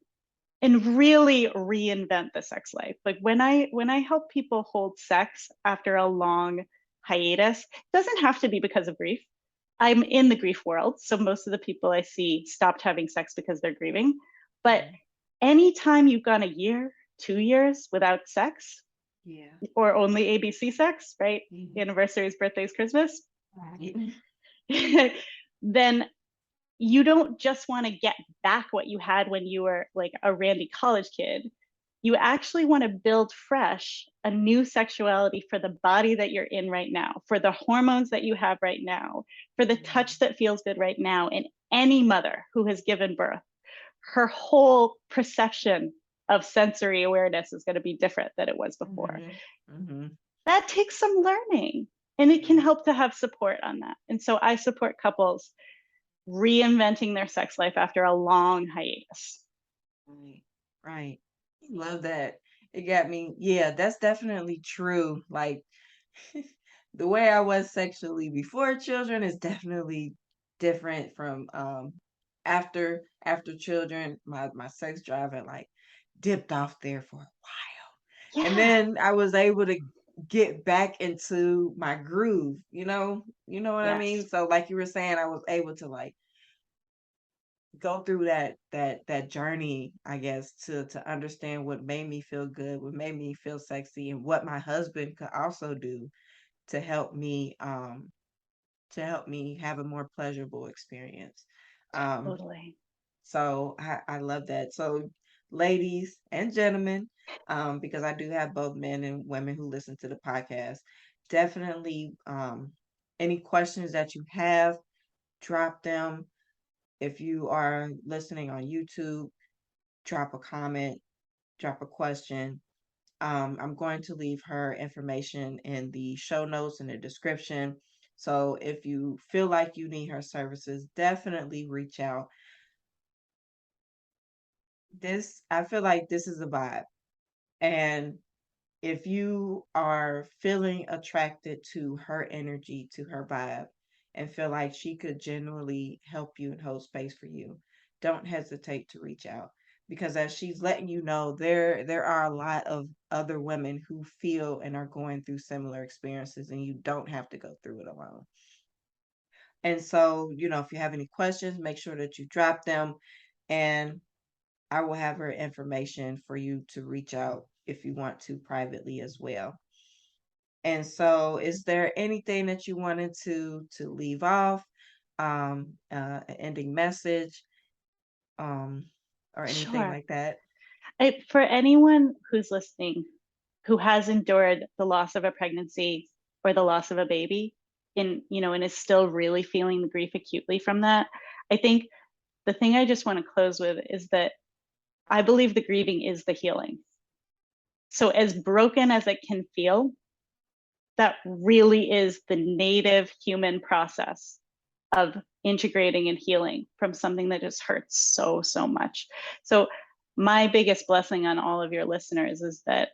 [SPEAKER 2] and really reinvent the sex life. Like when I help people hold sex after a long hiatus, it doesn't have to be because of grief. I'm in the grief world, so most of the people I see stopped having sex because they're grieving. But
[SPEAKER 1] Mhm.
[SPEAKER 2] anytime you've gone a year, 2 years without sex,
[SPEAKER 1] Yeah.
[SPEAKER 2] or only ABC sex, right?
[SPEAKER 1] Mhm.
[SPEAKER 2] Anniversaries, birthdays, Christmas,
[SPEAKER 1] Right.
[SPEAKER 2] then you don't just want to get back what you had when you were like a randy college kid. You actually want to build fresh a new sexuality for the body that you're in right now, for the hormones that you have right now, for the touch
[SPEAKER 1] Mhm.
[SPEAKER 2] that feels good right now. And any mother who has given birth, her whole perception of sensory awareness is going to be different than it was before.
[SPEAKER 1] Mhm. Mhm.
[SPEAKER 2] That takes some learning, and it can
[SPEAKER 1] Yeah.
[SPEAKER 2] help to have support on that. And so I support couples reinventing their sex life after a long hiatus.
[SPEAKER 1] Right. Right. Love that. It got me. Yeah, that's definitely true. Like the way I was sexually before children is definitely different from after children. My sex drive had like dipped off there for a while. And
[SPEAKER 2] Yeah,
[SPEAKER 1] then I was able to get back into my groove, you know? You know what I
[SPEAKER 2] yes,
[SPEAKER 1] mean? So like you were saying, I was able to like go through that journey, I guess, to understand what made me feel good, what made me feel sexy, and what my husband could also do to help me have a more pleasurable experience. Um,
[SPEAKER 2] totally.
[SPEAKER 1] so I love that. So ladies and gentlemen, because I do have both men and women who listen to the podcast, definitely any questions that you have, drop them. If you are listening on YouTube, drop a comment, drop a question. I'm going to leave her information in the show notes in the description. So if you feel like you need her services, definitely reach out. I feel like this is a vibe. And if you are feeling attracted to her energy, to her vibe, and feel like she could genuinely help you and hold space for you, don't hesitate to reach out. Because as she's letting you know, there are a lot of other women who feel and are going through similar experiences, and you don't have to go through it alone. And so, if you have any questions, make sure that you drop them, and I will have her information for you to reach out if you want to privately as well. And so, is there anything that you wanted to leave off, an ending message, um, or anything
[SPEAKER 2] Sure.
[SPEAKER 1] like that?
[SPEAKER 2] For anyone who's listening who has endured the loss of a pregnancy or the loss of a baby and is still really feeling the grief acutely from that, I think the thing I just want to close with is that I believe the grieving is the healing. So as broken as it can feel, that really is the native human process of integrating and healing from something that just hurts so, so much. So, my biggest blessing on all of your listeners is that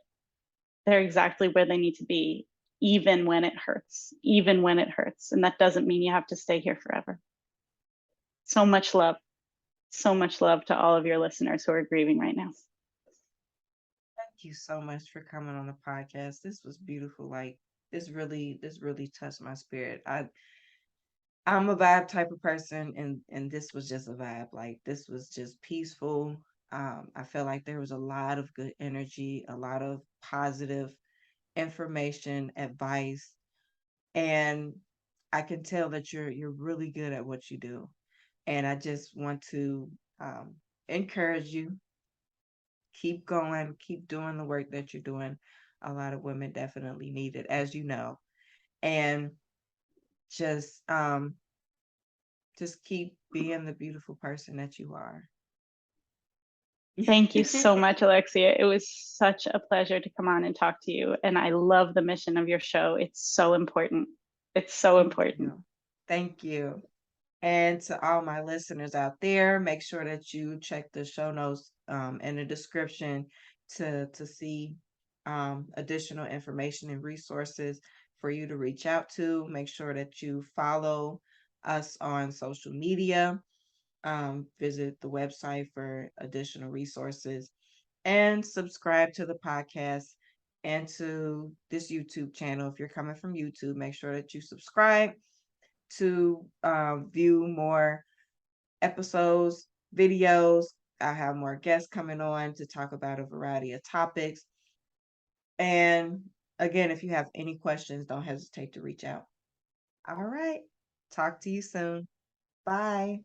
[SPEAKER 2] they're exactly where they need to be, even when it hurts, even when it hurts. And that doesn't mean you have to stay here forever. So much love to all of your listeners who are grieving right now.
[SPEAKER 1] Thank you so much for coming on the podcast. This was beautiful. Like this really touched my spirit. I'm a vibe type of person, and this was just a vibe. Like this was just peaceful. I felt like there was a lot of good energy, a lot of positive information, advice, and I can tell that you're really good at what you do. And I just want to um, encourage you, keep going, keep doing the work that you're doing. A lot of women definitely need it, as you know, and just um, just keep being the beautiful person that you are.
[SPEAKER 2] Thank you so much, Alexia. It was such a pleasure to come on and talk to you. And I love the mission of your show. It's so important. It's so
[SPEAKER 1] Thank
[SPEAKER 2] important.
[SPEAKER 1] you. Thank you. And to all my listeners out there, make sure that you check the show notes in the description to see additional information and resources for you to reach out to. Make sure that you follow us on social media. Visit the website for additional resources and subscribe to the podcast and to this YouTube channel. If you're coming from YouTube, make sure that you subscribe to view more episodes, videos. I have more guests coming on to talk about a variety of topics. And again, if you have any questions, don't hesitate to reach out. All right. Talk to you soon. Bye.